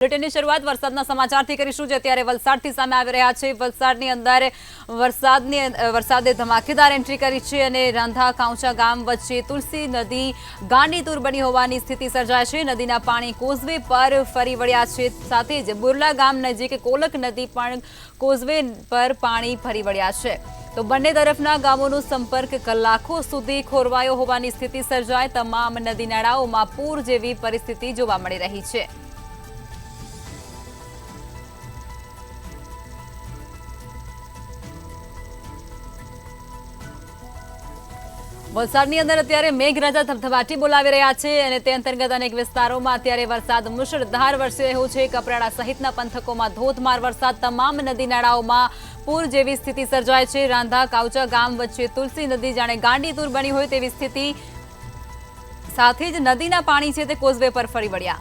બુલેટિનની શરૂઆત વરસાદના સમાચારથી કરીશું જે અત્યારે વલસાડથી સામે આવી રહ્યા છે। વલસાડની અંદર વરસાદે ધમાકેદાર એન્ટ્રી કરી છે અને રાંધા કાંચા ગામ વચ્ચે તુલસી નદી ગાંડીતુર બની હોવાની સ્થિતિ સર્જાય છે। નદીના પાણી કોઝવે પર ફરી વળ્યા છે। સાથે જ બુરલા ગામ નજીક કોલક નદી પણ કોઝવે પર પાણી ફરી વળ્યા છે। તો બંને તરફના ગામોનો સંપર્ક કલાકો સુધી ખોરવાયો હોવાની સ્થિતિ સર્જાય। તમામ નદી નાળાઓમાં પૂર જેવી પરિસ્થિતિ જોવા મળી રહી છે। વલસાડની અંદર અત્યારે મેઘરાજા ધબધબાટી બોલાવી રહ્યા છે અને તે અંતર્ગત અનેક વિસ્તારોમાં અત્યારે વરસાદ મુશળધાર વરસી રહ્યો છે। કપરાડા સહિતના પંથકોમાં ધોધમાર વરસાદ, તમામ નદી નાળાઓમાં પૂર જેવી સ્થિતિ સર્જાય છે। રાંધા કાંચા ગામ વચ્ચે તુલસી નદી જાણે ગાંડીતુર બની હોય તેવી સ્થિતિ, સાથે જ નદીના પાણી છે તે કોઝવે પર ફરી વળ્યા।